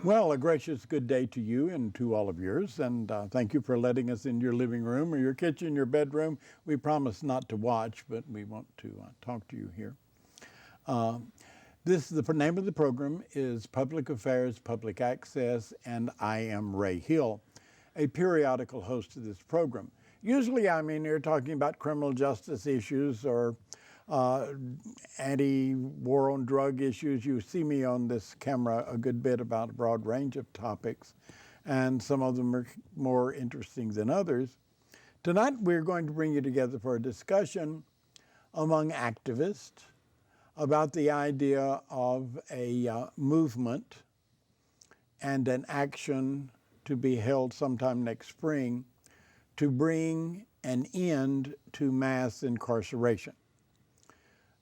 Well, a gracious good day to you and to all of yours, and thank you for letting us in your living room or your kitchen, your bedroom. We promise not to watch, but we want to talk to you here. The name of the program is Public Affairs, Public Access, and I am Ray Hill, a periodical host of this program. Usually I'm in here talking about criminal justice issues or anti-war on drug issues. You see me on this camera a good bit about a broad range of topics, and some of them are more interesting than others. Tonight we're going to bring you together for a discussion among activists about the idea of a movement and an action to be held sometime next spring to bring an end to mass incarceration.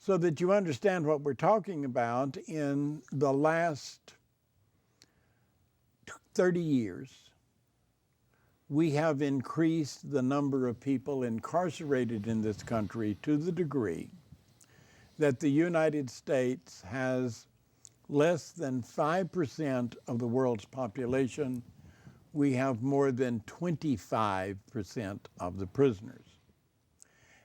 So that you understand what we're talking about, in the last 30 years, we have increased the number of people incarcerated in this country to the degree that the United States has less than 5% of the world's population. We have more than 25% of the prisoners.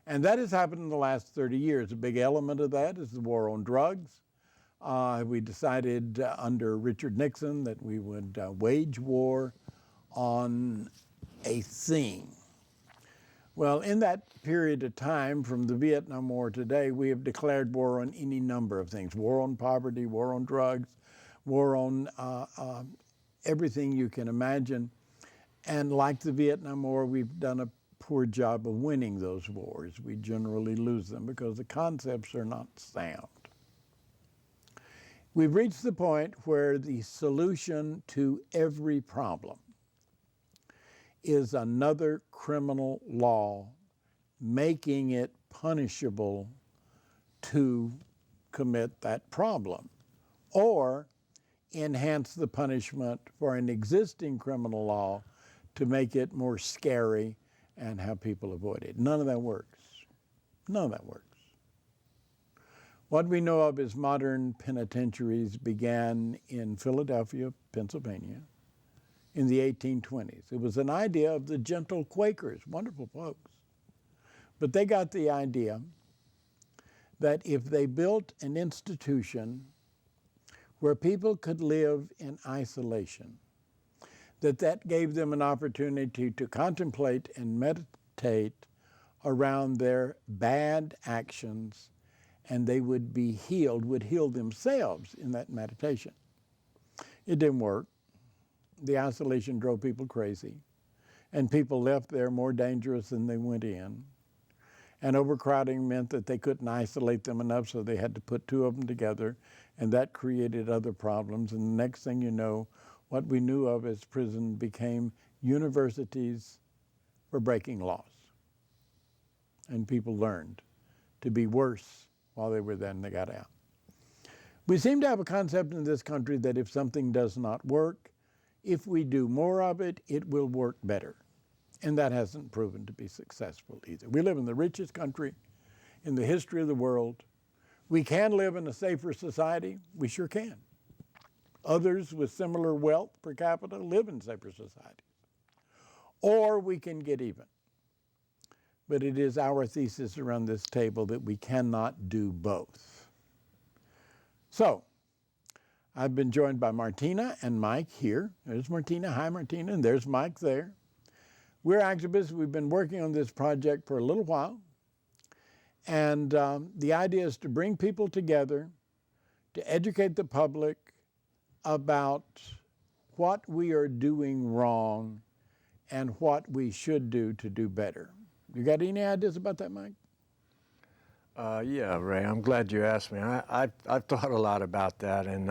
And that has happened in the last 30 years. A big element of that is the war on drugs. We decided under Richard Nixon that we would wage war on a thing. Well, in that period of time, from the Vietnam War today, we have declared war on any number of things. War on poverty, war on drugs, war on everything you can imagine. And like the Vietnam War, we've done a poor job of winning those wars. We generally lose them because the concepts are not sound. We've reached the point where the solution to every problem is another criminal law making it punishable to commit that problem, or enhance the punishment for an existing criminal law to make it more scary and have people avoid it. None of that works. None of that works. What we know of as modern penitentiaries began in Philadelphia, Pennsylvania, in the 1820s. It was an idea of the gentle Quakers, wonderful folks. But they got the idea that if they built an institution where people could live in isolation, that gave them an opportunity to contemplate and meditate around their bad actions, and they would be healed, would heal themselves in that meditation. It didn't work. The isolation drove people crazy, and people left there more dangerous than they went in. And overcrowding meant that they couldn't isolate them enough, so they had to put two of them together, and that created other problems. And the next thing you know, what we knew of as prison became universities for breaking laws. And people learned to be worse while they were there and they got out. We seem to have a concept in this country that if something does not work, if we do more of it, it will work better. And that hasn't proven to be successful either. We live in the richest country in the history of the world. We can live in a safer society. We sure can. Others with similar wealth per capita live in safer societies. Or we can get even. But it is our thesis around this table that we cannot do both. So, I've been joined by Martina and Mike here. There's Martina. Hi, Martina. And there's Mike there. We're activists. We've been working on this project for a little while. And the idea is to bring people together, to educate the public about what we are doing wrong and what we should do to do better. You got any ideas about that, Mike? Yeah, Ray, I'm glad you asked me. I've thought a lot about that, and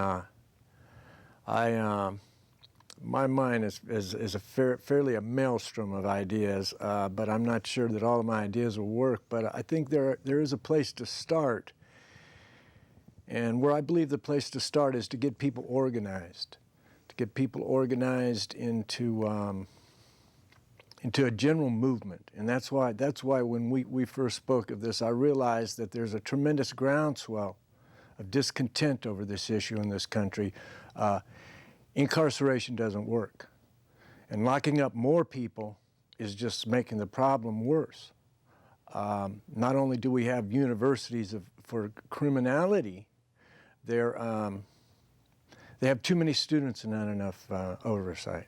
my mind is fairly a maelstrom of ideas, but I'm not sure that all of my ideas will work. But I think there is a place to start, and where I believe the place to start is to get people organized. to get people organized into a general movement. And that's why when we first spoke of this, I realized that there's a tremendous groundswell of discontent over this issue in this country. Incarceration doesn't work. And locking up more people is just making the problem worse. Not only do we have universities for criminality, they have too many students and not enough oversight.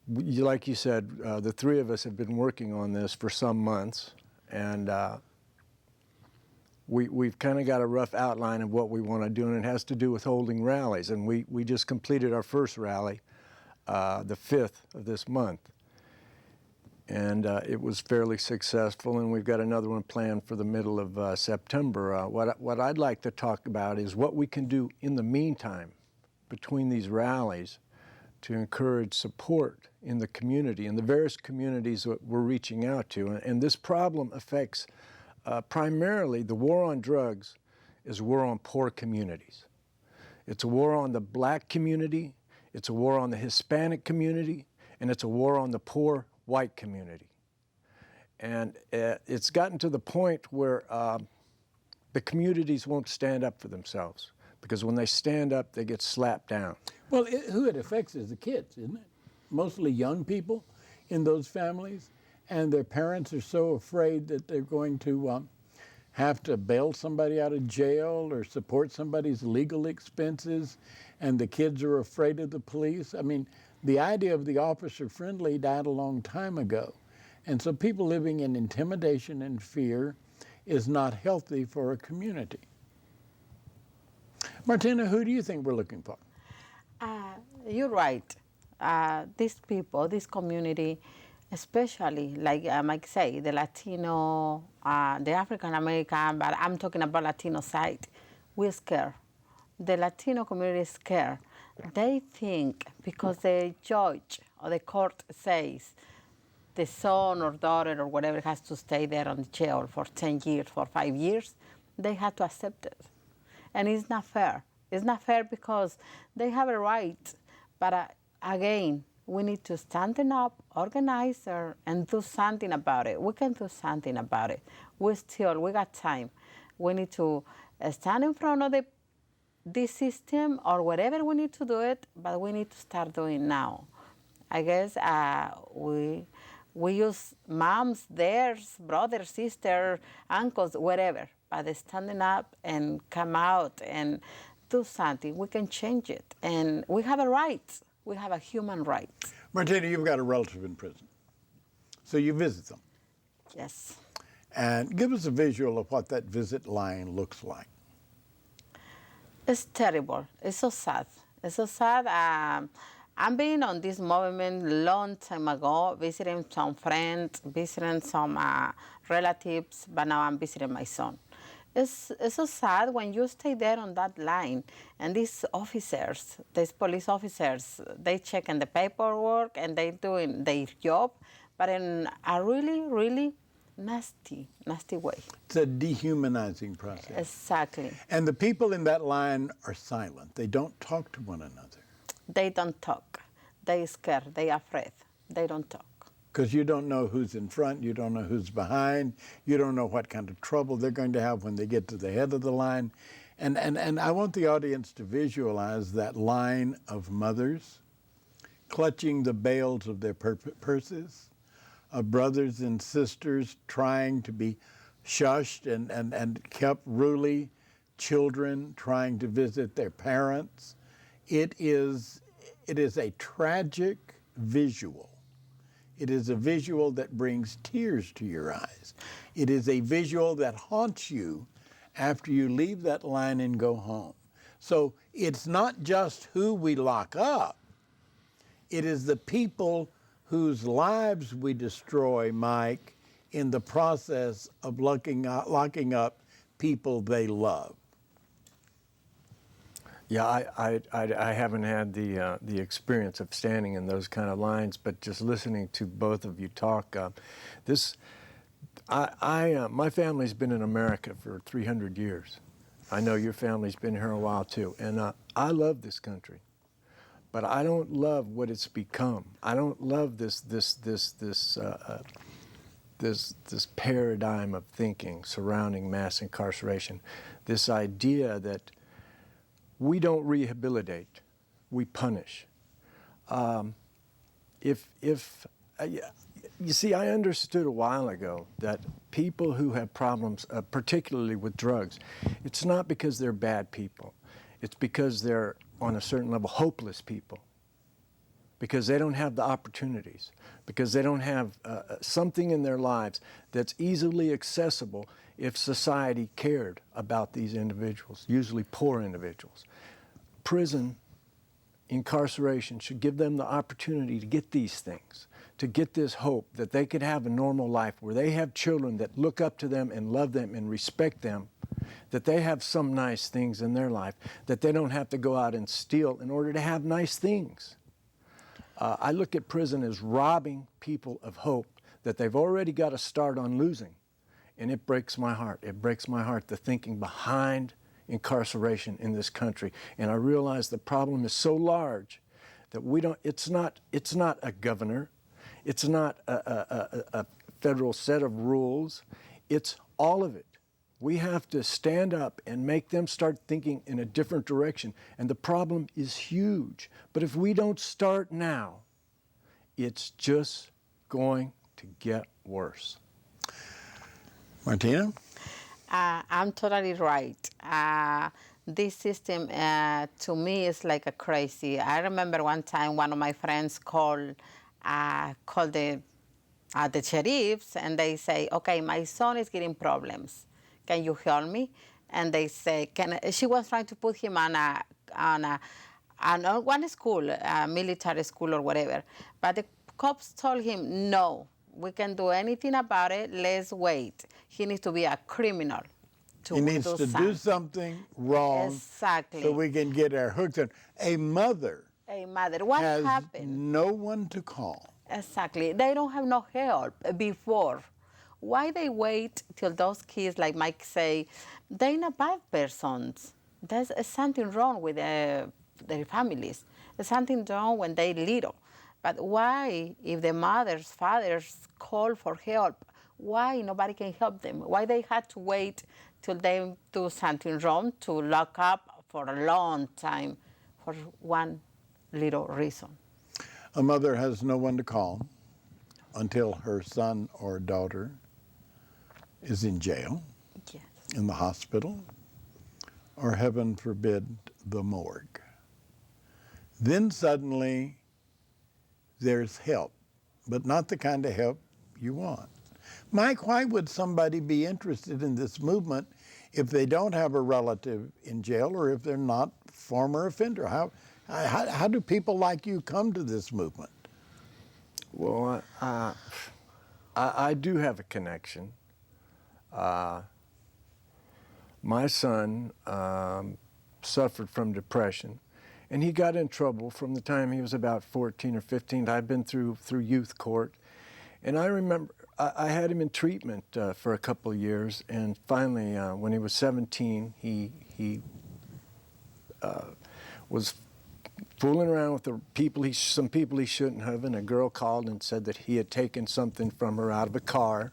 Like you said, the three of us have been working on this for some months, and we've kind of got a rough outline of what we want to do, and it has to do with holding rallies. And we just completed our first rally, the 5th of this month. And it was fairly successful, and we've got another one planned for the middle of September. What I'd like to talk about is what we can do in the meantime between these rallies to encourage support in the community, in the various communities that we're reaching out to. And this problem affects primarily the war on drugs is a war on poor communities. It's a war on the black community, it's a war on the Hispanic community, and it's a war on the poor white community. And it's gotten to the point where the communities won't stand up for themselves, because when they stand up, they get slapped down. Well, who it affects is the kids, isn't it? Mostly young people in those families, and their parents are so afraid that they're going to have to bail somebody out of jail or support somebody's legal expenses, and the kids are afraid of the police. I mean, the idea of the officer friendly died a long time ago. And so people living in intimidation and fear is not healthy for a community. Martina, who do you think we're looking for? You're right. These people, this community, especially, like Mike say, the Latino, the African American, but I'm talking about Latino side, we're scared. The Latino community is scared. They think because the judge or the court says the son or daughter or whatever has to stay there on the jail for 10 years, for 5 years, they have to accept it. And it's not fair. It's not fair because they have a right. But again, we need to stand up, organize, and do something about it. We can do something about it. We got time. We need to stand in front of this system or whatever we need to do it, but we need to start doing now. I guess we use moms, theirs, brothers, sisters, uncles, whatever, but standing up and come out and do something, we can change it. And we have a right. We have a human right. Martina, you've got a relative in prison, so you visit them. Yes. And give us a visual of what that visit line looks like. It's terrible. It's so sad. It's so sad. I've been on this movement a long time ago, visiting some friends, visiting some relatives, but now I'm visiting my son. It's so sad when you stay there on that line, and these officers, these police officers, they checking the paperwork and they doing their job, but in a really, really nasty way. It's a dehumanizing process. Exactly. And the people in that line are silent. They don't talk to one another. They don't talk. They scared. They afraid. They don't talk. Because you don't know who's in front, you don't know who's behind, you don't know what kind of trouble they're going to have when they get to the head of the line. And I want the audience to visualize that line of mothers clutching the bales of their purses, of brothers and sisters trying to be shushed and kept ruly, children trying to visit their parents. It is a tragic visual. It is a visual that brings tears to your eyes. It is a visual that haunts you after you leave that line and go home. So it's not just who we lock up. It is the people whose lives we destroy, Mike, in the process of locking up people they love. Yeah, I haven't had the experience of standing in those kind of lines, but just listening to both of you talk, my family's been in America for 300 years, I know your family's been here a while too, and I love this country, but I don't love what it's become. I don't love this paradigm of thinking surrounding mass incarceration. This idea that we don't rehabilitate, we punish. You see, I understood a while ago that people who have problems, particularly with drugs, it's not because they're bad people. It's because they're, on a certain level, hopeless people. Because they don't have the opportunities. Because they don't have something in their lives that's easily accessible if society cared about these individuals, usually poor individuals. Prison, incarceration should give them the opportunity to get these things, to get this hope that they could have a normal life where they have children that look up to them and love them and respect them, that they have some nice things in their life, that they don't have to go out and steal in order to have nice things. I look at prison as robbing people of hope that they've already got to start on losing. And it breaks my heart. It breaks my heart, the thinking behind incarceration in this country. And I realize the problem is so large that it's not a governor. It's not a federal set of rules. It's all of it. We have to stand up and make them start thinking in a different direction. And the problem is huge. But if we don't start now, it's just going to get worse. Martina? I'm totally right. This system, to me, is like a crazy. I remember one time one of my friends called the sheriffs, and they say, okay, my son is getting problems. Can you help me? And they say, she was trying to put him on one school, military school or whatever. But the cops told him, no, we can't do anything about it. Let's wait. He needs to be a criminal. He needs to do something wrong. Exactly. So we can get our hooks in. A mother What has happened? no one to call. Exactly. They don't have no help before. Why they wait till those kids, like Mike say, they're not bad persons. There's something wrong with their families. There's something wrong when they're little. But why, if the mothers, fathers call for help, why nobody can help them? Why they had to wait till they do something wrong to lock up for a long time for one little reason? A mother has no one to call until her son or daughter is in jail, Yes. in the hospital, or heaven forbid, the morgue. Then suddenly there's help, but not the kind of help you want. Mike, why would somebody be interested in this movement if they don't have a relative in jail or if they're not former offender? How do people like you come to this movement? Well, I do have a connection. My son suffered from depression, and he got in trouble from the time he was about 14 or 15. I've been through youth court, and I remember I had him in treatment for a couple of years, and finally, when he was 17, he was fooling around with some people he shouldn't have, and a girl called and said that he had taken something from her out of a car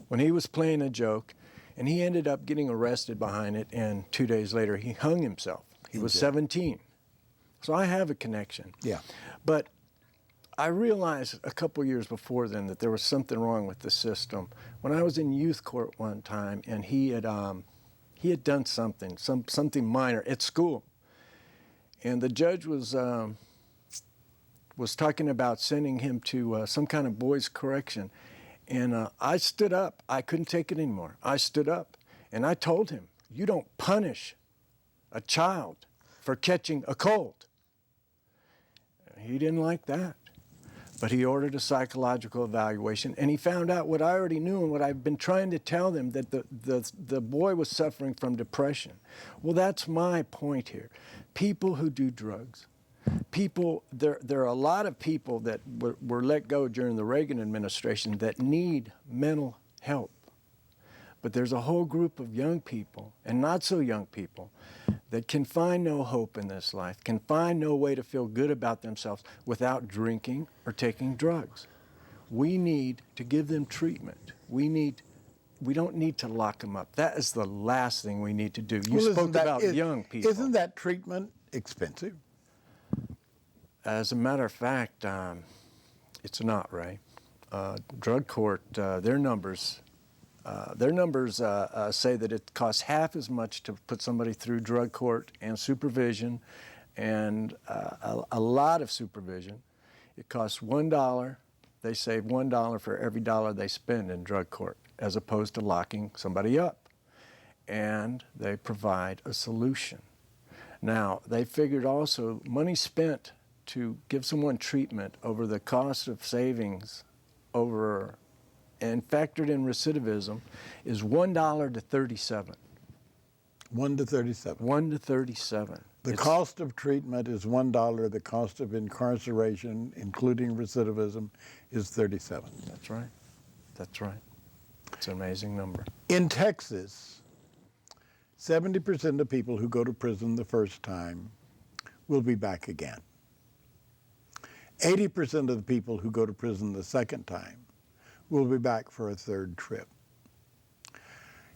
when he was playing a joke, and he ended up getting arrested behind it, and 2 days later he hung himself. He was 17. So I have a connection. Yeah. But I realized a couple years before then that there was something wrong with the system. When I was in youth court one time, and he had done something minor at school, and the judge was talking about sending him to some kind of boys' correction. And I stood up. I couldn't take it anymore. I stood up, and I told him, you don't punish a child for catching a cold. He didn't like that. But he ordered a psychological evaluation, and he found out what I already knew and what I've been trying to tell them, that the boy was suffering from depression. Well, that's my point here. People who do drugs, there are a lot of people that were let go during the Reagan administration that need mental help. But there's a whole group of young people and not so young people that can find no hope in this life, can find no way to feel good about themselves without drinking or taking drugs. We need to give them treatment. We don't need to lock them up. That is the last thing we need to do. You spoke about young people. Isn't that treatment expensive? As a matter of fact, it's not, Ray. Drug court, their numbers say that it costs half as much to put somebody through drug court and supervision, and a lot of supervision. It costs $1. They save $1 for every dollar they spend in drug court, as opposed to locking somebody up. And they provide a solution. Now, they figured also money spent to give someone treatment over the cost of savings over and factored in recidivism is $1 to 37. 1 to 37. 1 to 37. The cost of treatment is $1. The cost of incarceration, including recidivism, is 37. That's right. That's right. It's an amazing number. In Texas, 70% of people who go to prison the first time will be back again. 80% of the people who go to prison the second time will be back for a third trip.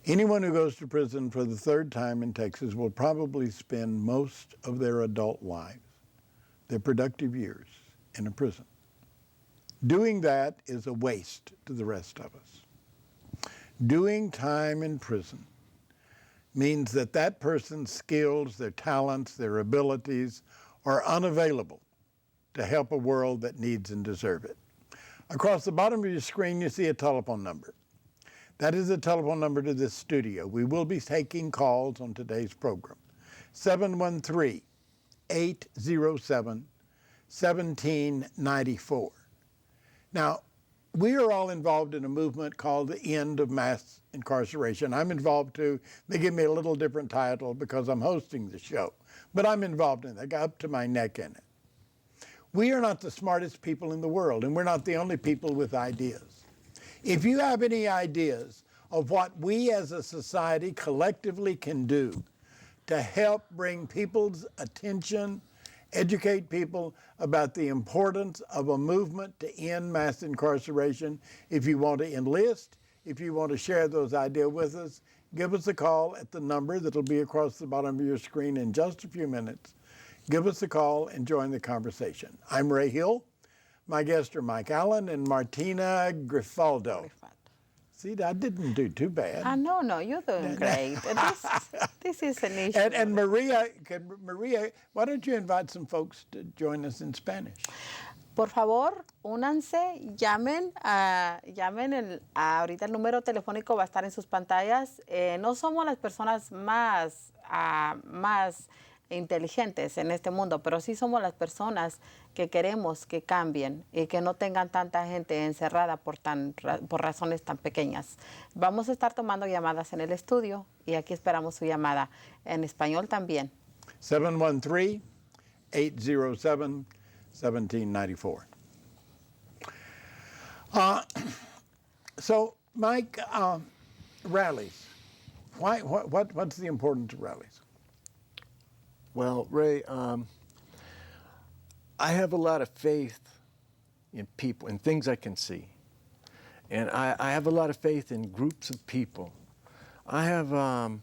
Anyone who goes to prison for the third time in Texas will probably spend most of their adult lives, their productive years, in a prison. Doing that is a waste to the rest of us. Doing time in prison means that that person's skills, their talents, their abilities are unavailable to help a world that needs and deserves it. Across the bottom of your screen, you see a telephone number. That is the telephone number to this studio. We will be taking calls on today's program. 713-807-1794. Now, we are all involved in a movement called the End of Mass Incarceration. I'm involved too. They give me a little different title because I'm hosting the show, but I'm involved in it. I got up to my neck in it. We are not the smartest people in the world, and we're not the only people with ideas. If you have any ideas of what we as a society collectively can do to help bring people's attention, educate people about the importance of a movement to end mass incarceration, if you want to enlist, if you want to share those ideas with us, give us a call at the number that'll be across the bottom of your screen in just a few minutes. Give us a call and join the conversation. I'm Ray Hill. My guests are Mike Allen and Martina Grifaldo. See, I didn't do too bad. No, you're doing great. This is an issue. And Maria, why don't you invite some folks to join us in Spanish? Por favor, únanse, llamen, ahorita el número telefónico va a estar en sus pantallas. No somos las personas más inteligentes en este mundo, pero sí somos las personas que queremos que cambien y que no tengan tanta gente encerrada por razones tan pequeñas. Vamos a estar tomando llamadas en el estudio y aquí esperamos su llamada en español también. 713-807-1794. So, Mike, rallies. What's the importance of rallies? Well, Ray, I have a lot of faith in people, in things I can see. And I have a lot of faith in groups of people. I'm a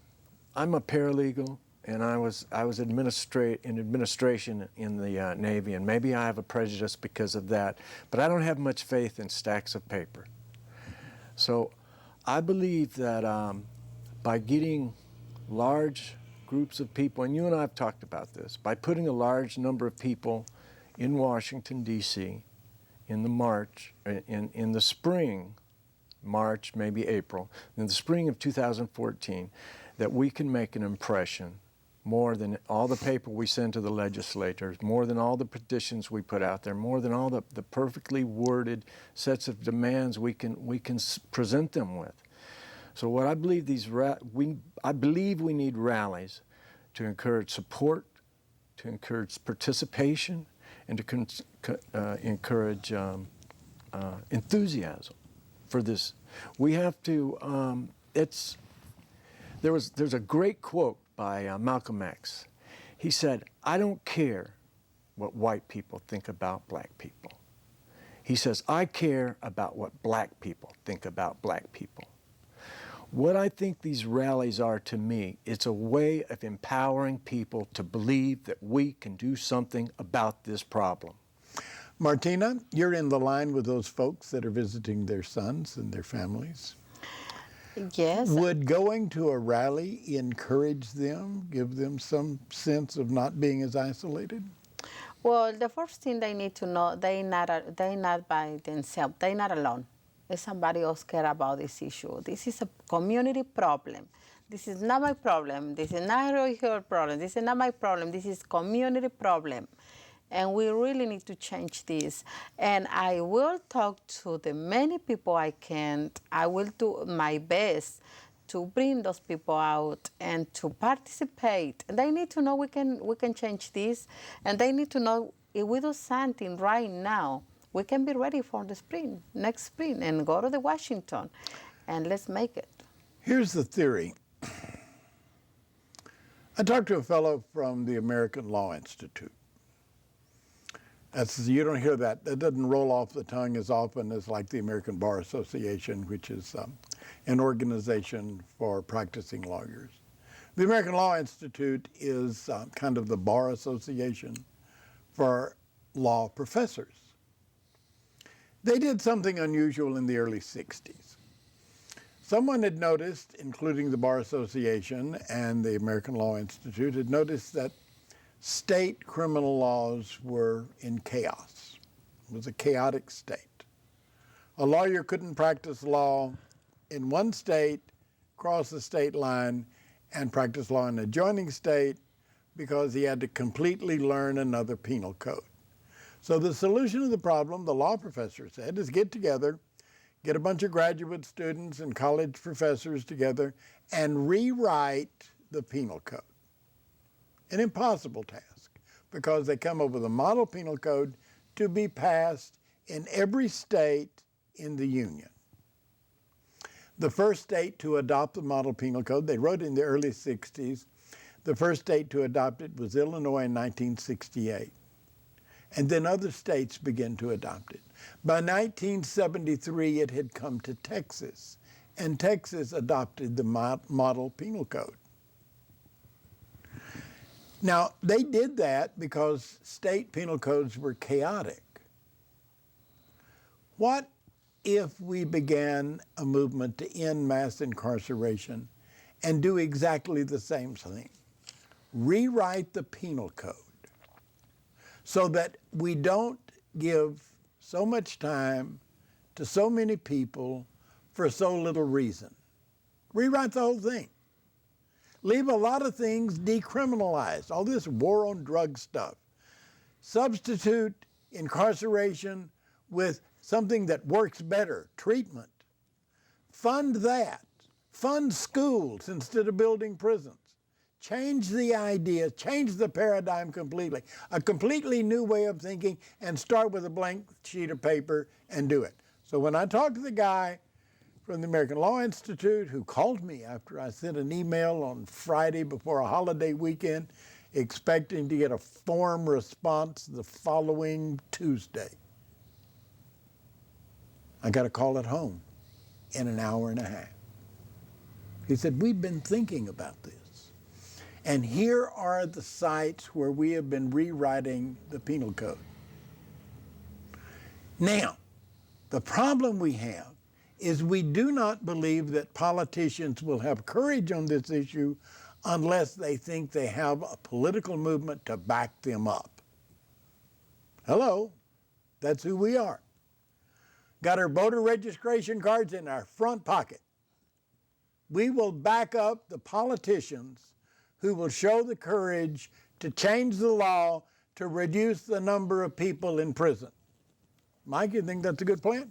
paralegal, and I was in administration in the Navy, and maybe I have a prejudice because of that, but I don't have much faith in stacks of paper. So I believe that by getting large groups of people, and you and I have talked about this, by putting a large number of people in Washington, D.C. in the spring, March, maybe April, in the spring of 2014, that we can make an impression more than all the paper we send to the legislators, more than all the petitions we put out there, more than all the perfectly worded sets of demands we can present them with. So what I believe I believe we need rallies to encourage support, to encourage participation, and to encourage enthusiasm for this. We have to. It's There's a great quote by Malcolm X. He said, "I don't care what white people think about black people." He says, "I care about what black people think about black people." What I think these rallies are to me, it's a way of empowering people to believe that we can do something about this problem. Martina, you're in the line with those folks that are visiting their sons and their families. Yes. Would going to a rally encourage them, give them some sense of not being as isolated? Well, the first thing they need to know, they're not by themselves. They're not alone. There's somebody else care about this issue. This is a community problem. This is not my problem. This is not your problem. This is not my problem. This is community problem. And we really need to change this. And I will talk to the many people I can. I will do my best to bring those people out and to participate. They need to know we can change this, and they need to know if we do something right now, we can be ready for the spring, next spring, and go to the Washington, and let's make it. Here's the theory. I talked to a fellow from the American Law Institute. You don't hear that. That doesn't roll off the tongue as often as like the American Bar Association, which is an organization for practicing lawyers. The American Law Institute is kind of the bar association for law professors. They did something unusual in the early 60s. Someone had noticed, including the Bar Association and the American Law Institute, had noticed that state criminal laws were in chaos. It was a chaotic state. A lawyer couldn't practice law in one state, cross the state line, and practice law in an adjoining state because he had to completely learn another penal code. So the solution to the problem, the law professor said, is get together, get a bunch of graduate students and college professors together, and rewrite the penal code. An impossible task, because they come up with a model penal code to be passed in every state in the Union. The first state to adopt the model penal code, they wrote in the early 60s, the first state to adopt it was Illinois in 1968. And then other states began to adopt it. By 1973, it had come to Texas, and Texas adopted the model penal code. Now, they did that because state penal codes were chaotic. What if we began a movement to end mass incarceration and do exactly the same thing? Rewrite the penal code so that we don't give so much time to so many people for so little reason. Rewrite the whole thing. Leave a lot of things decriminalized, all this war on drug stuff. Substitute incarceration with something that works better, treatment. Fund that. Fund schools instead of building prisons. Change the idea, change the paradigm completely. A completely new way of thinking, and start with a blank sheet of paper and do it. So when I talked to the guy from the American Law Institute who called me after I sent an email on Friday before a holiday weekend, expecting to get a form response the following Tuesday, I got a call at home in an hour and a half. He said, "We've been thinking about this. And here are the sites where we have been rewriting the penal code." Now, the problem we have is we do not believe that politicians will have courage on this issue unless they think they have a political movement to back them up. Hello, that's who we are. Got our voter registration cards in our front pocket. We will back up the politicians who will show the courage to change the law to reduce the number of people in prison. Mike, you think that's a good plan?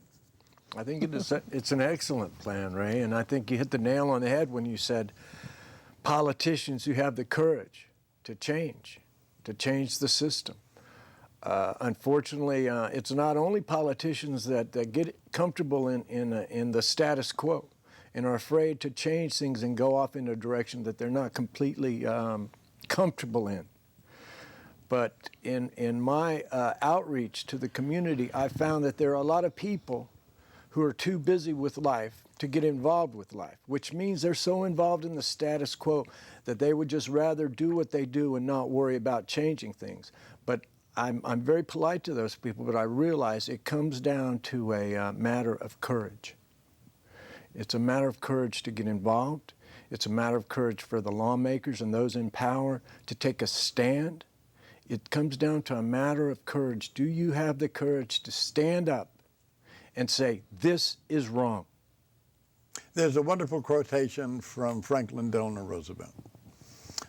I think it's an excellent plan, Ray, and I think you hit the nail on the head when you said politicians who have the courage to change the system. Unfortunately, it's not only politicians that get comfortable in the status quo. and are afraid to change things and go off in a direction that they're not completely comfortable in. But in my outreach to the community, I found that there are a lot of people who are too busy with life to get involved with life, which means they're so involved in the status quo that they would just rather do what they do and not worry about changing things. But I'm very polite to those people, but I realize it comes down to a matter of courage. It's a matter of courage to get involved. It's a matter of courage for the lawmakers and those in power to take a stand. It comes down to a matter of courage. Do you have the courage to stand up and say, this is wrong? There's a wonderful quotation from Franklin Delano Roosevelt.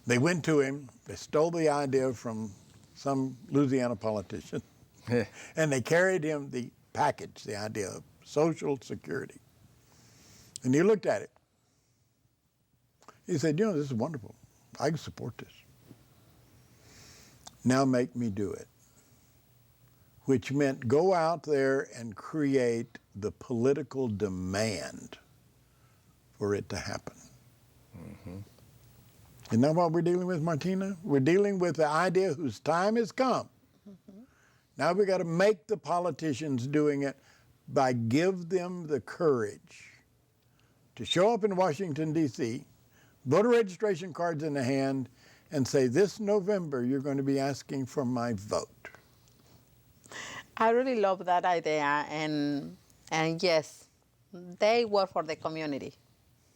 They went to him, they stole the idea from some Louisiana politician, and they carried him the package, the idea of Social Security. And he looked at it. He said, you know, this is wonderful. I can support this. Now make me do it. Which meant go out there and create the political demand for it to happen. Mm-hmm. Isn't that what we're dealing with, Martina? We're dealing with the idea whose time has come. Mm-hmm. Now we got to make the politicians doing it by give them the courage to show up in Washington, D.C., voter registration cards in the hand, and say, this November, you're going to be asking for my vote. I really love that idea, and yes, they work for the community,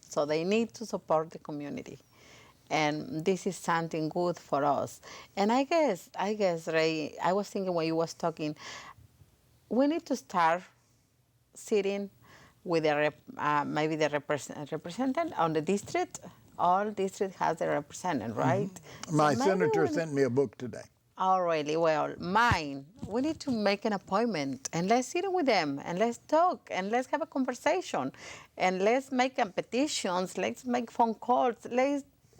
so they need to support the community, and this is something good for us. And I guess, Ray, I was thinking when you was talking, we need to start sitting with the maybe the representative on the district. All district has a representative, right? Mm-hmm. My senator sent me a book today. Oh, really? Well, mine, we need to make an appointment and let's sit with them and let's talk and let's have a conversation and let's make petitions, let's make phone calls,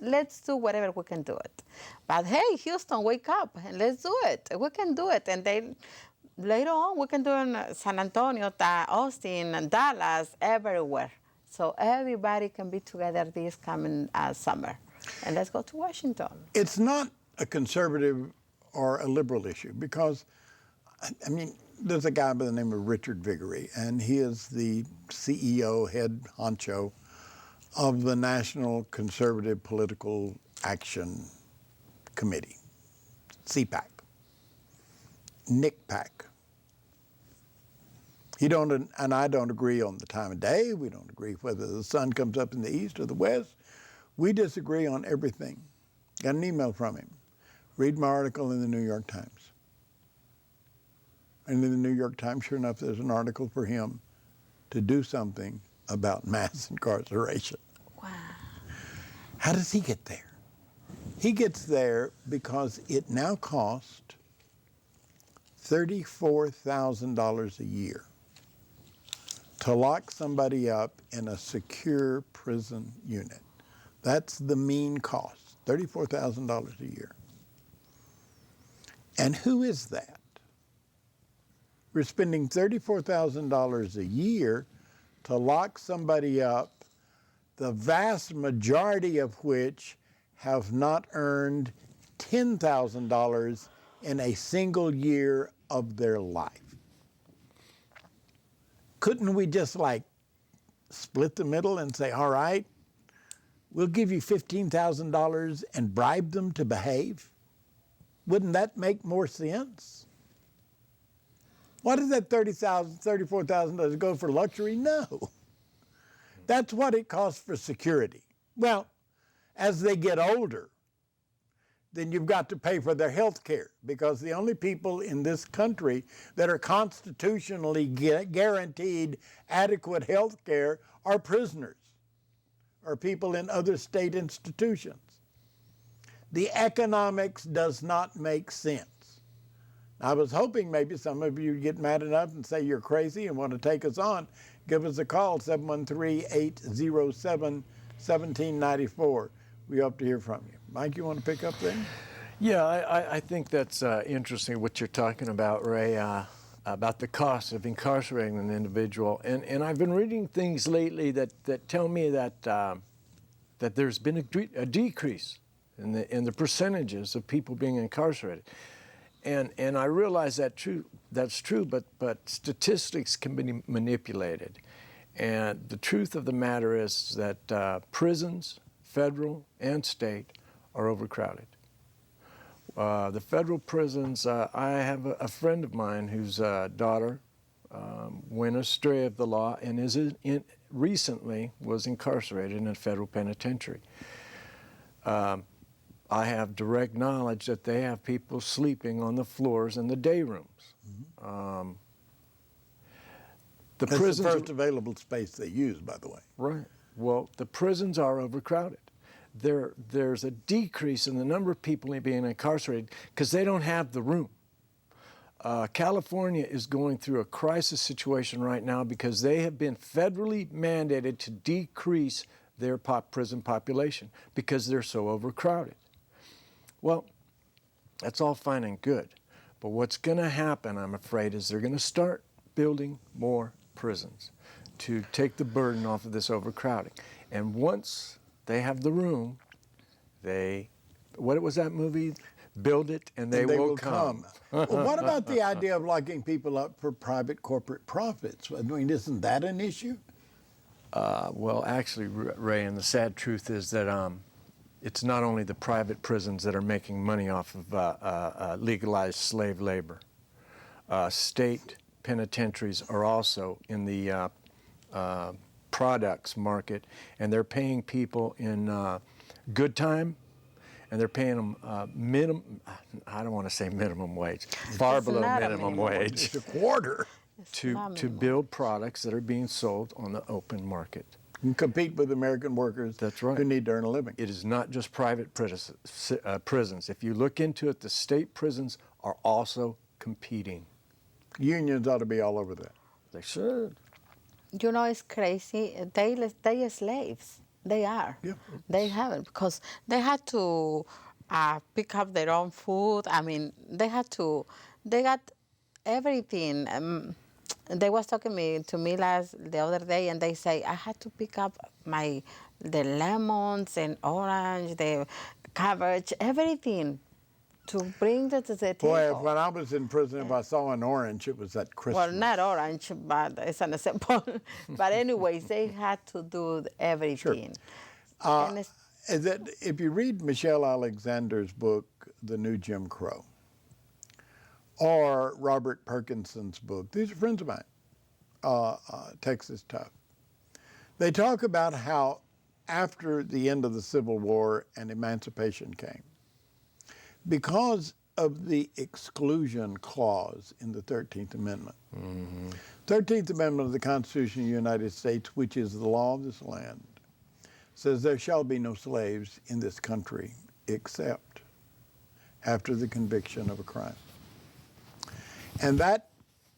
let's do whatever we can do it. But hey, Houston, wake up and let's do it. We can do it. And then later on, we can do it in San Antonio, Austin, Dallas, everywhere. So everybody can be together this coming summer. And let's go to Washington. It's not a conservative or a liberal issue because, I mean, there's a guy by the name of Richard Viguerie, and he is the CEO, head honcho of the National Conservative Political Action Committee, CPAC, NICPAC. He don't, and I don't agree on the time of day. We don't agree whether the sun comes up in the east or the west. We disagree on everything. Got an email from him. Read my article in the New York Times. And in the New York Times, sure enough, there's an article for him to do something about mass incarceration. Wow. How does he get there? He gets there because it now costs $34,000 a year to lock somebody up in a secure prison unit. That's the mean cost, $34,000 a year. And who is that? We're spending $34,000 a year to lock somebody up, the vast majority of which have not earned $10,000 in a single year of their life. Couldn't we just like split the middle and say, all right, we'll give you $15,000 and bribe them to behave? Wouldn't that make more sense? What is that $30,000, $34,000 go for luxury? No. That's what it costs for security. Well, as they get older, then you've got to pay for their health care, because the only people in this country that are constitutionally guaranteed adequate health care are prisoners or people in other state institutions. The economics does not make sense. I was hoping maybe some of you get mad enough and say you're crazy and want to take us on. Give us a call, 713-807-1794. We hope to hear from you. Mike, you want to pick up there? Yeah, I think that's interesting what you're talking about, Ray. about the cost of incarcerating an individual. And I've been reading things lately that tell me that there's been a decrease in the percentages of people being incarcerated. And I realize that's true, but statistics can be manipulated. And the truth of the matter is that prisons, federal and state, are overcrowded. The federal prisons, I have a friend of mine whose daughter went astray of the law and recently was incarcerated in a federal penitentiary. I have direct knowledge that they have people sleeping on the floors in the day rooms. Mm-hmm. The That's prisons the first available space they use, by the way. Right. Well, the prisons are overcrowded. There's a decrease in the number of people being incarcerated because they don't have the room. California is going through a crisis situation right now because they have been federally mandated to decrease their prison population because they're so overcrowded. Well, that's all fine and good, but what's going to happen, I'm afraid, is they're going to start building more prisons to take the burden off of this overcrowding. And once they have the room, what was that movie? Build it and they will come. Well, what about the idea of locking people up for private corporate profits? I mean, isn't that an issue? Well, actually, Ray, and the sad truth is that it's not only the private prisons that are making money off of legalized slave labor. State penitentiaries are also in the products market, and they're paying people in good time, and they're paying them I don't want to say minimum wage, far below minimum wage. It's a quarter. To build products that are being sold on the open market. And compete with American workers. That's right. Who need to earn a living. It is not just private prisons. If you look into it, the state prisons are also competing. Unions ought to be all over that. They should. You know, it's crazy. They are slaves. They are. Yeah. They haven't, because they had to pick up their own food. I mean, they got everything. They was talking to me the other day, and they say I had to pick up the lemons and orange, the cabbage, everything, to bring that to the table. Boy, when I was in prison, if I saw an orange, it was at Christmas. Well, not orange, but it's an example. But anyways, they had to do everything. Sure. If you read Michelle Alexander's book, The New Jim Crow, or Robert Perkinson's book, these are friends of mine, Texas Tough. They talk about how after the end of the Civil War and emancipation came, because of the exclusion clause in the 13th Amendment. Mm-hmm. 13th Amendment of the Constitution of the United States, which is the law of this land, says there shall be no slaves in this country except after the conviction of a crime. And that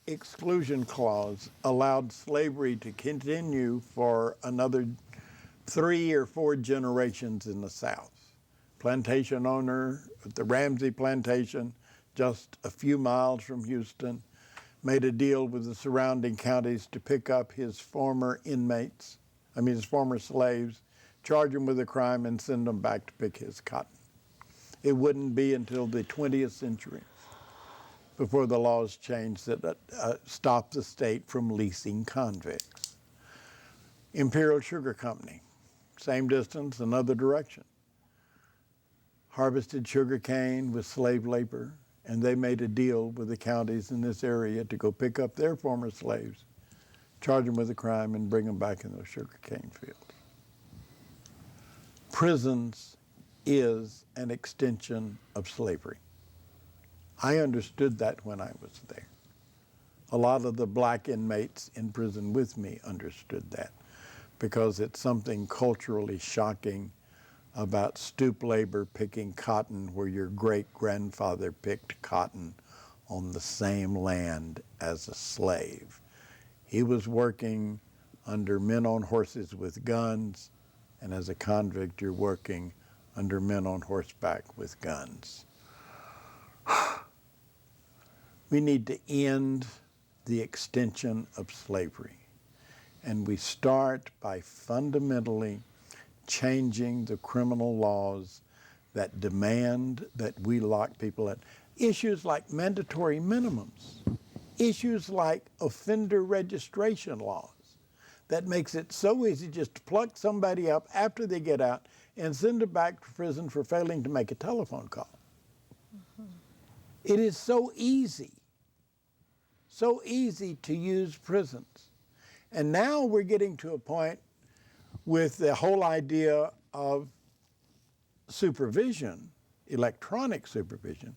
exclusion clause allowed slavery to continue for another 3 or 4 generations in the South. Plantation owner at the Ramsey Plantation, just a few miles from Houston, made a deal with the surrounding counties to pick up his former slaves, charge them with a crime, and send them back to pick his cotton. It wouldn't be until the 20th century before the laws changed that stopped the state from leasing convicts. Imperial Sugar Company, same distance, another direction. Harvested sugar cane with slave labor, and they made a deal with the counties in this area to go pick up their former slaves, charge them with a crime, and bring them back in those sugar cane fields. Prisons is an extension of slavery. I understood that when I was there. A lot of the black inmates in prison with me understood that, because it's something culturally shocking about stoop labor picking cotton where your great-grandfather picked cotton on the same land as a slave. He was working under men on horses with guns, and as a convict, you're working under men on horseback with guns. We need to end the extension of slavery. And we start by fundamentally changing the criminal laws that demand that we lock people in. Issues like mandatory minimums, issues like offender registration laws that makes it so easy just to pluck somebody up after they get out and send them back to prison for failing to make a telephone call. It is so easy to use prisons. And now we're getting to a point with the whole idea of supervision, electronic supervision,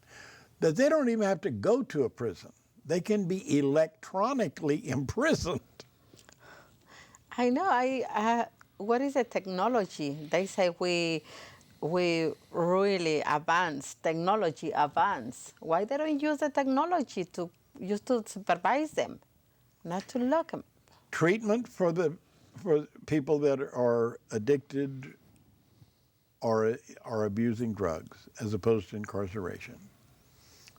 that they don't even have to go to a prison. They can be electronically imprisoned. I know. What is the technology? They say we really advance. Technology advance. Why they don't use the technology to supervise them, not to lock them? Treatment for people that are addicted or are abusing drugs, as opposed to incarceration.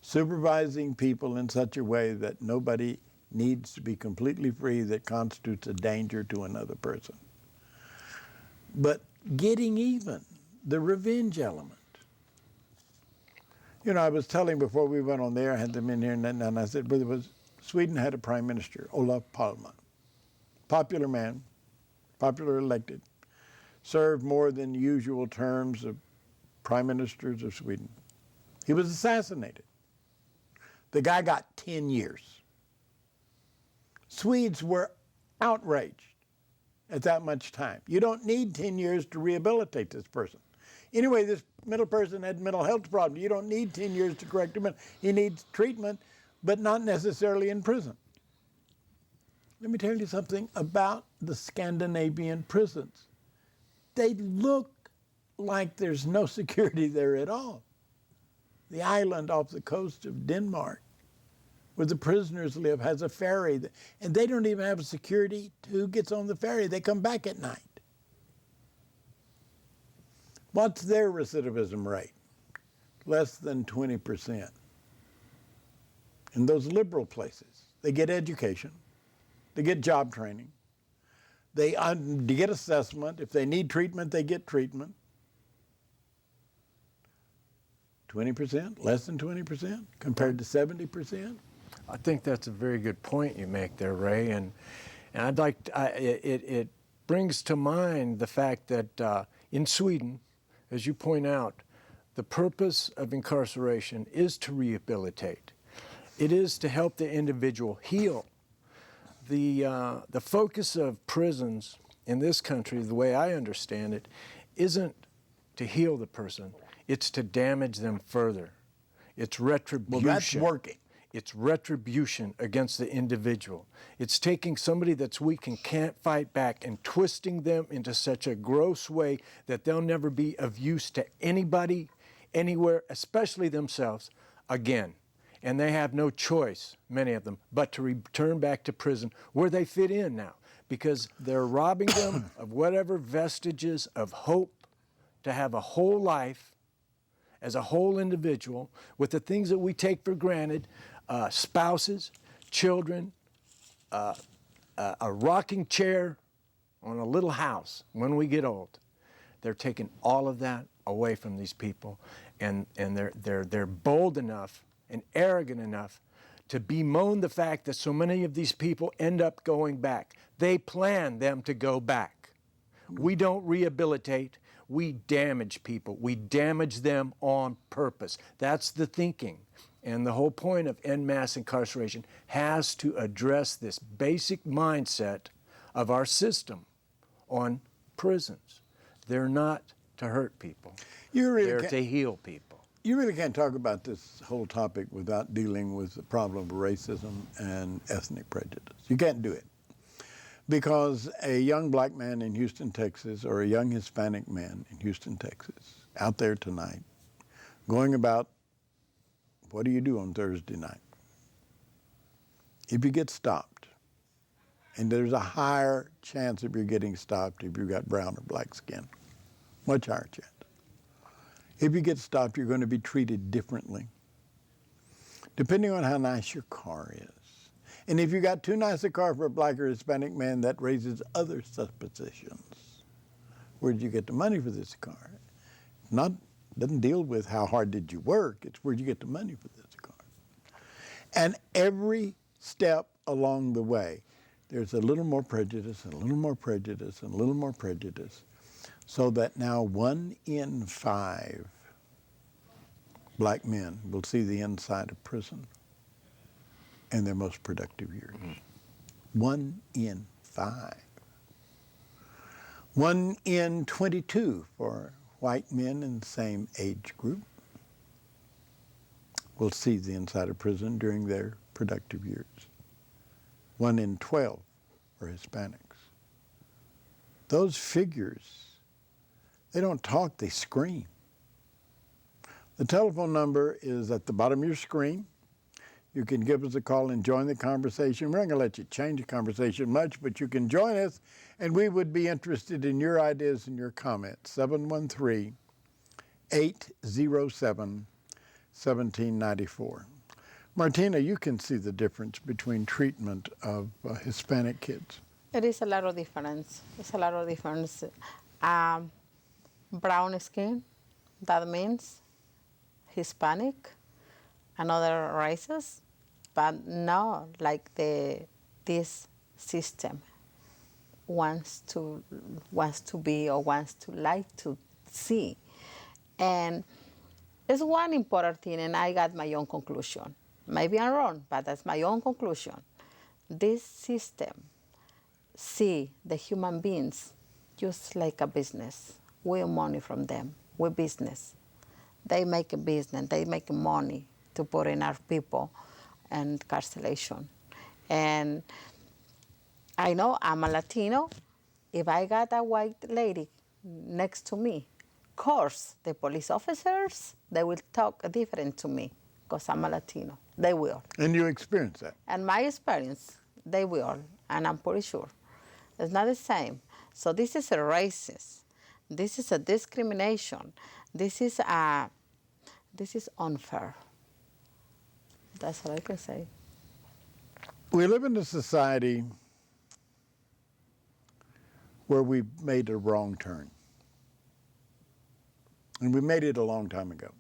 Supervising people in such a way that nobody needs to be completely free that constitutes a danger to another person. But getting even, the revenge element. You know, I was telling before we went on there, I had them in here, and I said, Sweden had a prime minister, Olof Palme. Popular man, popular elected, served more than the usual terms of prime ministers of Sweden. He was assassinated. The guy got 10 years. Swedes were outraged at that much time. You don't need 10 years to rehabilitate this person. Anyway, this middle person had mental health problems. You don't need 10 years to correct him. He needs treatment, but not necessarily in prison. Let me tell you something about the Scandinavian prisons. They look like there's no security there at all. The island off the coast of Denmark, where the prisoners live, has a ferry, and they don't even have security to who gets on the ferry. They come back at night. What's their recidivism rate? Less than 20%. In those liberal places, they get education, they get job training, they get assessment. If they need treatment, they get treatment. 20%, less than 20%, compared to 70%. I think that's a very good point you make there, Ray, and I'd like it brings to mind the fact that in Sweden, as you point out, the purpose of incarceration is to rehabilitate. It is to help the individual heal. The focus of prisons in this country, the way I understand it, isn't to heal the person, it's to damage them further. It's retribution. Well, that's working. It's retribution against the individual. It's taking somebody that's weak and can't fight back and twisting them into such a gross way that they'll never be of use to anybody, anywhere, especially themselves, again. And they have no choice, many of them, but to return back to prison where they fit in now, because they're robbing them of whatever vestiges of hope to have a whole life as a whole individual with the things that we take for granted, spouses, children, a rocking chair on a little house when we get old. They're taking all of that away from these people, and they're bold enough and arrogant enough to bemoan the fact that so many of these people end up going back. They plan them to go back. We don't rehabilitate. We damage people. We damage them on purpose. That's the thinking. And the whole point of en masse incarceration has to address this basic mindset of our system on prisons. They're not to hurt people. They're to heal people. You really can't talk about this whole topic without dealing with the problem of racism and ethnic prejudice. You can't do it. Because a young black man in Houston, Texas, or a young Hispanic man in Houston, Texas, out there tonight, going about, what do you do on Thursday night? If you get stopped, and there's a higher chance of you getting stopped if you've got brown or black skin, much higher chance. If you get stopped, you're going to be treated differently, depending on how nice your car is. And if you got too nice a car for a black or Hispanic man, that raises other suppositions. Where did you get the money for this car? Doesn't deal with how hard did you work, it's where did you get the money for this car. And every step along the way, there's a little more prejudice and a little more prejudice and a little more prejudice, so that now 1 in 5 black men will see the inside of prison in their most productive years. 1 in 5. 1 in 22 for white men in the same age group will see the inside of prison during their productive years. 1 in 12 for Hispanics. Those figures, they don't talk, they scream. The telephone number is at the bottom of your screen. You can give us a call and join the conversation. We're not going to let you change the conversation much, but you can join us, and we would be interested in your ideas and your comments. 713-807-1794. Martina, you can see the difference between treatment of Hispanic kids. It is a lot of difference. It's a lot of difference. Brown skin, that means Hispanic and other races, but not like this system wants to be or wants to like to see. And it's one important thing, and I got my own conclusion. Maybe I'm wrong, but that's my own conclusion. This system see the human beings just like a business. We earn money from them. We're business. They make a business. They make money to put in our people and incarceration. And I know I'm a Latino. If I got a white lady next to me, of course, the police officers, they will talk different to me because I'm a Latino. They will. And you experience that. And my experience, they will, and I'm pretty sure. It's not the same. So this is a racist. This is a discrimination. This is unfair. That's all I can say. We live in a society where we made a wrong turn. And we made it a long time ago.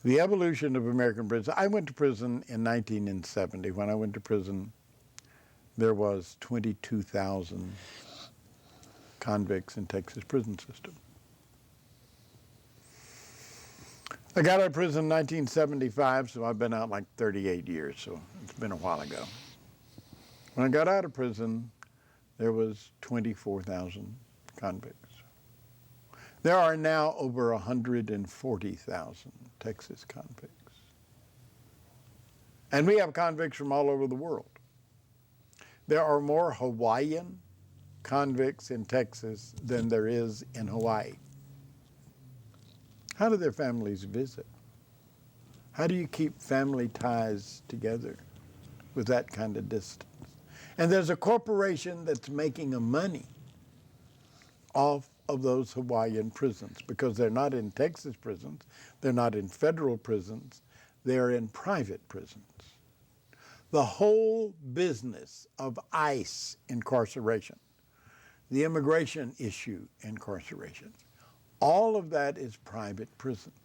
The evolution of American prison. I went to prison in 1970. When I went to prison, there was 22,000 convicts in Texas prison system. I got out of prison in 1975, so I've been out like 38 years, so it's been a while ago. When I got out of prison, there was 24,000 convicts. There are now over 140,000 Texas convicts. And we have convicts from all over the world. There are more Hawaiian convicts in Texas than there is in Hawaii. How do their families visit? How do you keep family ties together with that kind of distance? And there's a corporation that's making a money off of those Hawaiian prisons because they're not in Texas prisons, they're not in federal prisons, they're in private prisons. The whole business of ICE incarceration, the immigration issue incarceration, all of that is private prisons.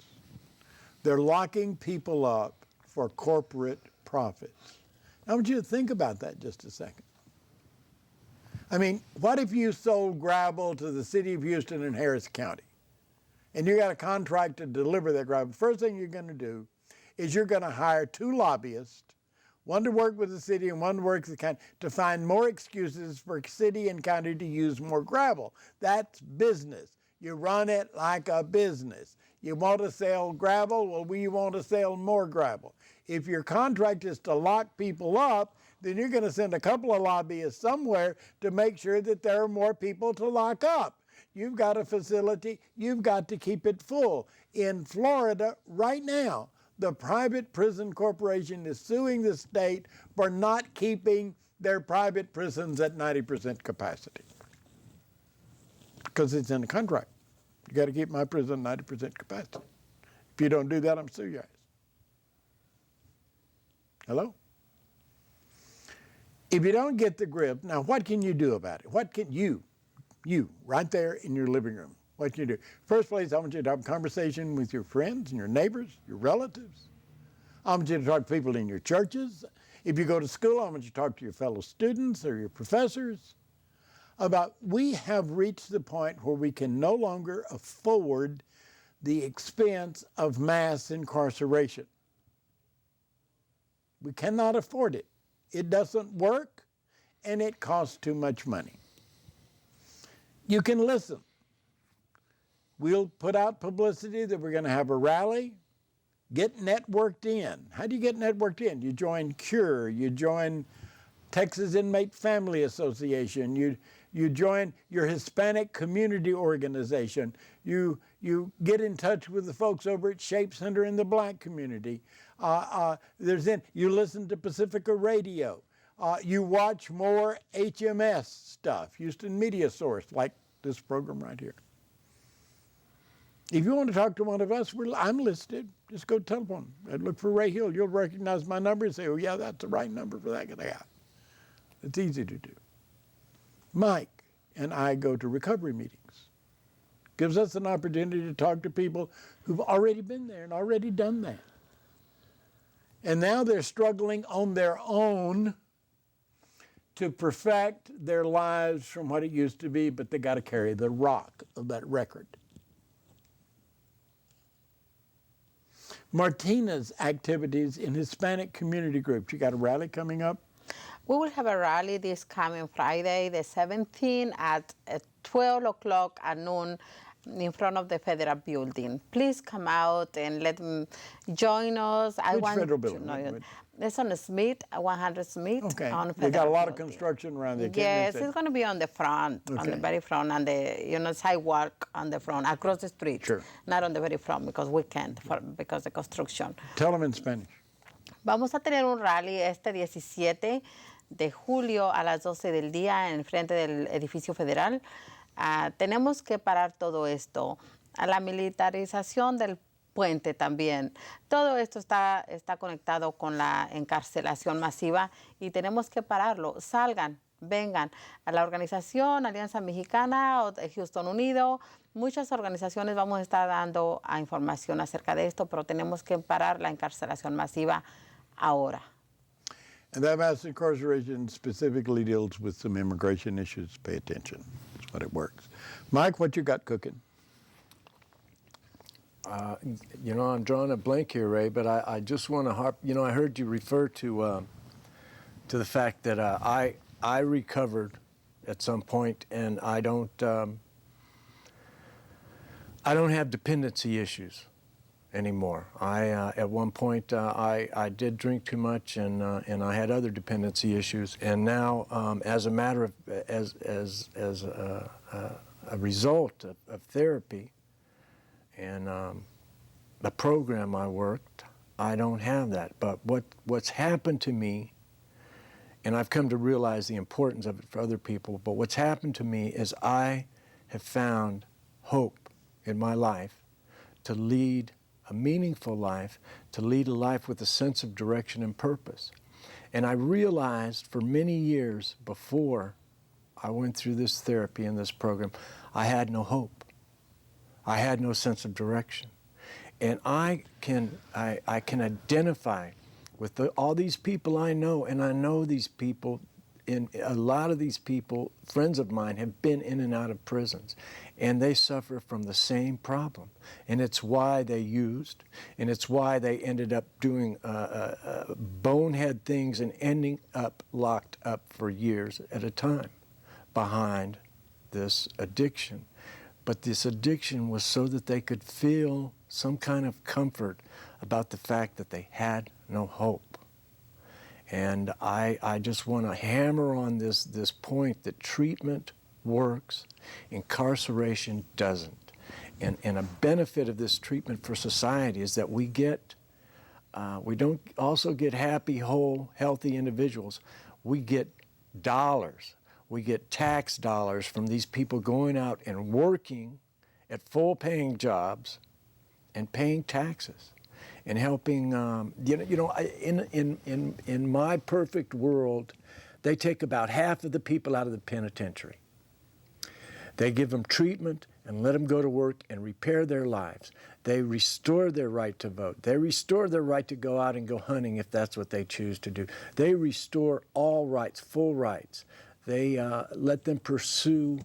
They're locking people up for corporate profits. I want you to think about that just a second. I mean, what if you sold gravel to the city of Houston and Harris County, and you got a contract to deliver that gravel? First thing you're going to do is you're going to hire 2 lobbyists, one to work with the city and one to work with the county, to find more excuses for city and county to use more gravel. That's business. You run it like a business. You want to sell gravel? Well, we want to sell more gravel. If your contract is to lock people up, then you're going to send a couple of lobbyists somewhere to make sure that there are more people to lock up. You've got a facility, you've got to keep it full. In Florida, right now, the private prison corporation is suing the state for not keeping their private prisons at 90% capacity. Because it's in the contract. You got to keep my prison 90% capacity. If you don't do that, I'm suing you guys. Hello? If you don't get the grip, now what can you do about it? What can you, right there in your living room, what can you do? First place, I want you to have a conversation with your friends and your neighbors, your relatives. I want you to talk to people in your churches. If you go to school, I want you to talk to your fellow students or your professors about we have reached the point where we can no longer afford the expense of mass incarceration. We cannot afford it. It doesn't work, and it costs too much money. You can listen. We'll put out publicity that we're going to have a rally. Get networked in. How do you get networked in? You join CURE, you join Texas Inmate Family Association, you join your Hispanic community organization, you get in touch with the folks over at Shape Center in the Black community. You listen to Pacifica Radio. You watch more HMS stuff, Houston Media Source, like this program right here. If you want to talk to one of us, I'm listed. Just go telephone. Look for Ray Hill. You'll recognize my number and say, oh, yeah, that's the right number for that guy. It's easy to do. Mike and I go to recovery meetings. Gives us an opportunity to talk to people who've already been there and already done that. And now they're struggling on their own to perfect their lives from what it used to be, but they got to carry the rock of that record. Martina's activities in Hispanic community groups. You got a rally coming up? We will have a rally this coming Friday, the 17th at 12 o'clock at noon in front of the federal building. Please come out and let them join us. Which federal building? It's on Smith, 100 Smith. Okay. On They got a lot of building. construction around there. Yes, it's going to be on the front, on Okay. the very front, and the sidewalk on the front, across the street. Sure. Not on the very front because we can't, because of construction. Tell them in Spanish. Vamos a tener un rally este 17 de julio a las 12 del día en frente del edificio federal. Tenemos que parar todo esto. La militarización del puente también. Todo esto está conectado con la encarcelación masiva y tenemos que pararlo. Salgan, vengan a la organización Alianza Mexicana o Houston Unido. Muchas organizaciones vamos a estar dando información acerca de esto, pero tenemos que parar la encarcelación masiva ahora. And that mass incarceration specifically deals with some immigration issues. Pay attention. That's what it works. Mike, what you got cooking? I'm drawing a blank here, Ray, but I just want to harp. I heard you refer to the fact that I recovered at some point, and I don't have dependency issues anymore. At one point I did drink too much, and I had other dependency issues, and now as a matter of as a result of therapy and the program I worked, I don't have that. But what's happened to me, and I've come to realize the importance of it for other people, but what's happened to me is I have found hope in my life to lead a meaningful life, to lead a life with a sense of direction and purpose. And I realized for many years before I went through this therapy and this program, I had no hope. I had no sense of direction. And I can identify with all these people I know, and I know these people, and a lot of these people, friends of mine, have been in and out of prisons, and they suffer from the same problem. And it's why they used, and it's why they ended up doing bonehead things and ending up locked up for years at a time behind this addiction. But this addiction was so that they could feel some kind of comfort about the fact that they had no hope. And I just want to hammer on this point that treatment works, incarceration doesn't. And a benefit of this treatment for society is that we don't also get happy, whole, healthy individuals. We get dollars. We get tax dollars from these people going out and working at full-paying jobs and paying taxes and helping. In my perfect world, They take about half of the people out of the penitentiary. They give them treatment and let them go to work and repair their lives. They restore their right to vote. They restore their right to go out and go hunting if that's what they choose to do. They restore all rights, full rights. They let them pursue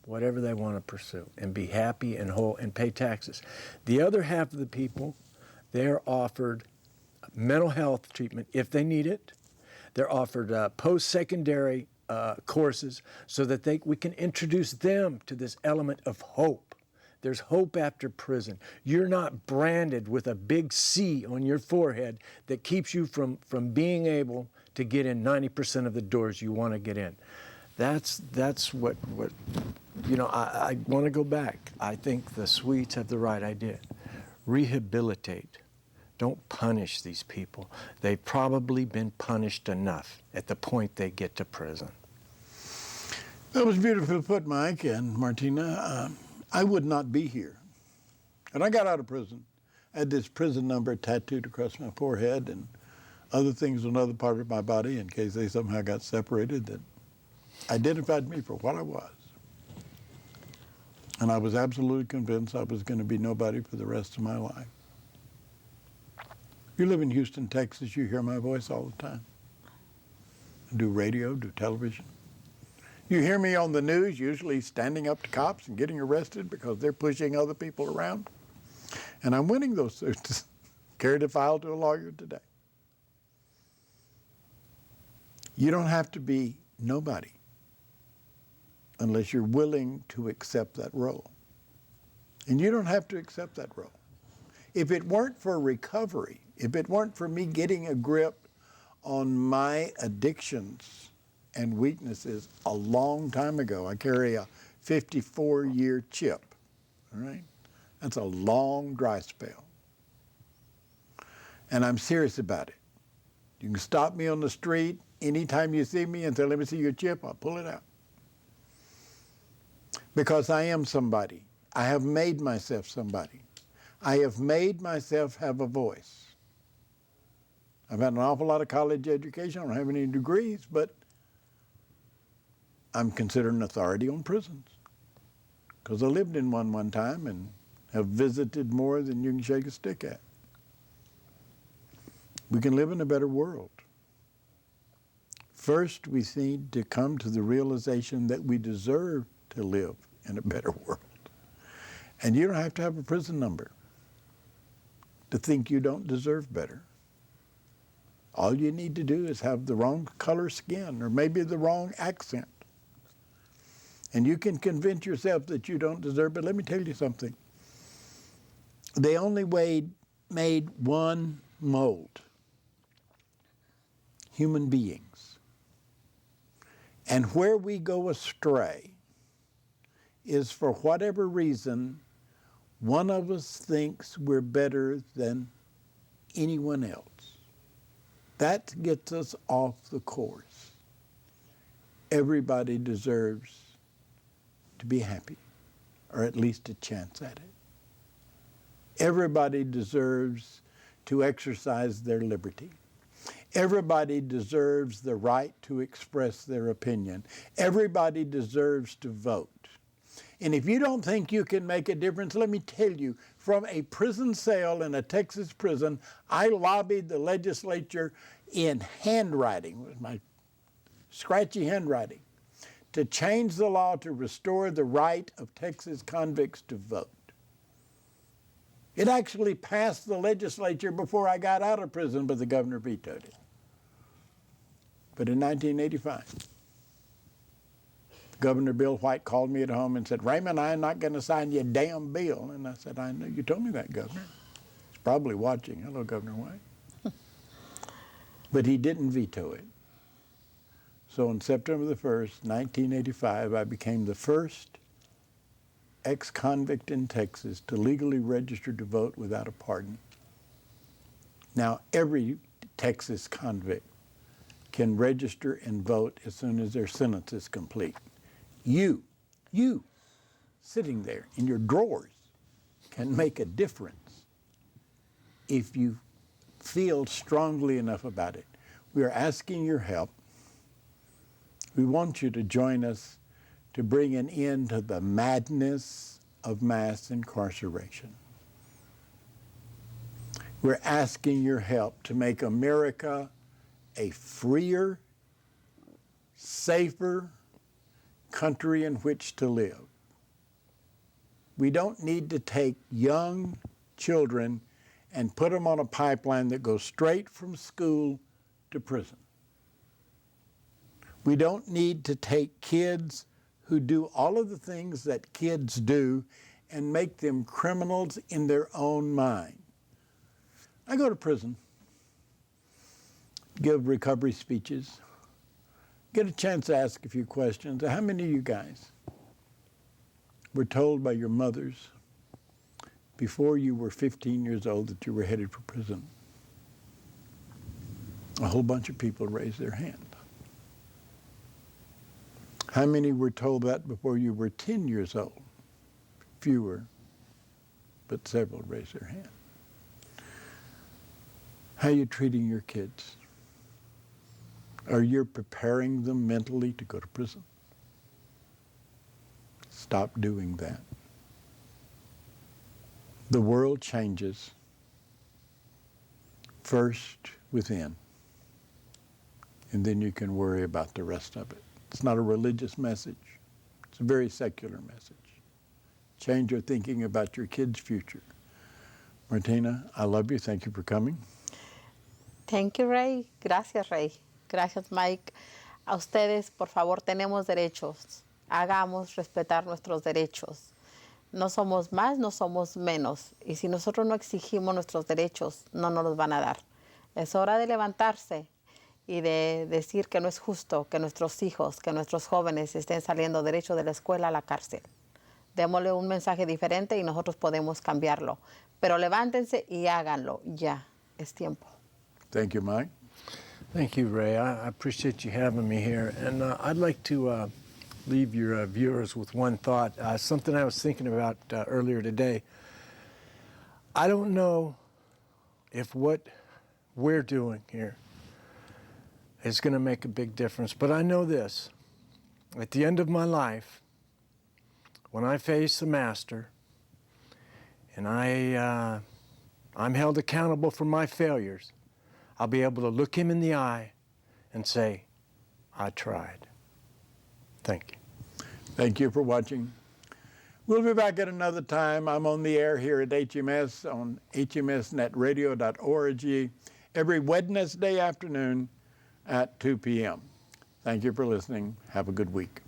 whatever they want to pursue and be happy and whole and pay taxes. The other half of the people, they're offered mental health treatment if they need it. They're offered post-secondary courses so that we can introduce them to this element of hope. There's hope after prison. You're not branded with a big C on your forehead that keeps you from being able to get in 90% of the doors you want to get in. That's what you know, I want to go back. I think the Swedes have the right idea. Rehabilitate. Don't punish these people. They've probably been punished enough at the point they get to prison. That was beautifully put, Mike and Martina. I would not be here. And I got out of prison. I had this prison number tattooed across my forehead and other things on other part of my body in case they somehow got separated that identified me for what I was. And I was absolutely convinced I was going to be nobody for the rest of my life. You live in Houston, Texas, you hear my voice all the time. I do radio, do television. You hear me on the news, usually standing up to cops and getting arrested because they're pushing other people around. And I'm winning those suits. Carried a file to a lawyer today. You don't have to be nobody unless you're willing to accept that role. And you don't have to accept that role. If it weren't for recovery, if it weren't for me getting a grip on my addictions and weaknesses a long time ago, I carry a 54-year chip, all right? That's a long dry spell. And I'm serious about it. You can stop me on the street anytime you see me and say, let me see your chip, I'll pull it out. Because I am somebody. I have made myself somebody. I have made myself have a voice. I've had an awful lot of college education. I don't have any degrees, but I'm considered an authority on prisons because I lived in one time and have visited more than you can shake a stick at. We can live in a better world. First, we need to come to the realization that we deserve to live in a better world. And you don't have to have a prison number to think you don't deserve better. All you need to do is have the wrong color skin or maybe the wrong accent. And you can convince yourself that you don't deserve it. Let me tell you something. They only made one mold, human beings. And where we go astray is for whatever reason, one of us thinks we're better than anyone else. That gets us off the course. Everybody deserves to be happy, or at least a chance at it. Everybody deserves to exercise their liberty. Everybody deserves the right to express their opinion. Everybody deserves to vote. And if you don't think you can make a difference, let me tell you, from a prison cell in a Texas prison, I lobbied the legislature in handwriting, with my scratchy handwriting, to change the law to restore the right of Texas convicts to vote. It actually passed the legislature before I got out of prison, but the governor vetoed it. But in 1985, Governor Bill White called me at home and said, Raymond, I'm not going to sign you a damn bill. And I said, I know you told me that, Governor. He's probably watching. Hello, Governor White. But he didn't veto it. So on September the 1st, 1985, I became the first ex-convict in Texas to legally register to vote without a pardon. Now, every Texas convict can register and vote as soon as their sentence is complete. You, sitting there in your drawers, can make a difference if you feel strongly enough about it. We are asking your help. We want you to join us to bring an end to the madness of mass incarceration. We're asking your help to make America a freer, safer country in which to live. We don't need to take young children and put them on a pipeline that goes straight from school to prison. We don't need to take kids who do all of the things that kids do and make them criminals in their own mind. I go to prison, give recovery speeches, get a chance to ask a few questions. How many of you guys were told by your mothers before you were 15 years old that you were headed for prison? A whole bunch of people raised their hand. How many were told that before you were 10 years old? Fewer, but several raised their hand. How are you treating your kids? Are you preparing them mentally to go to prison? Stop doing that. The world changes first within, and then you can worry about the rest of it. It's not a religious message. It's a very secular message. Change your thinking about your kids' future. Martina, I love you. Thank you for coming. Thank you, Ray. Gracias, Ray. Gracias, Mike. A ustedes, por favor, tenemos derechos. Hagamos respetar nuestros derechos. No somos más, no somos menos. Y si nosotros no exigimos nuestros derechos, no nos los van a dar. Es hora de levantarse y de decir que no es justo que nuestros hijos, que nuestros jóvenes estén saliendo derecho de la escuela a la cárcel. Démosle un mensaje diferente y nosotros podemos cambiarlo. Pero levántense y háganlo ya. Es tiempo. Thank you, Mike. Thank you, Ray. I appreciate you having me here. And I'd like to leave your viewers with one thought, something I was thinking about earlier today. I don't know if what we're doing here is going to make a big difference, but I know this. At the end of my life, when I face the Master and I'm held accountable for my failures, I'll be able to look him in the eye and say, I tried. Thank you. Thank you for watching. We'll be back at another time. I'm on the air here at HMS on hmsnetradio.org every Wednesday afternoon at 2 p.m. Thank you for listening. Have a good week.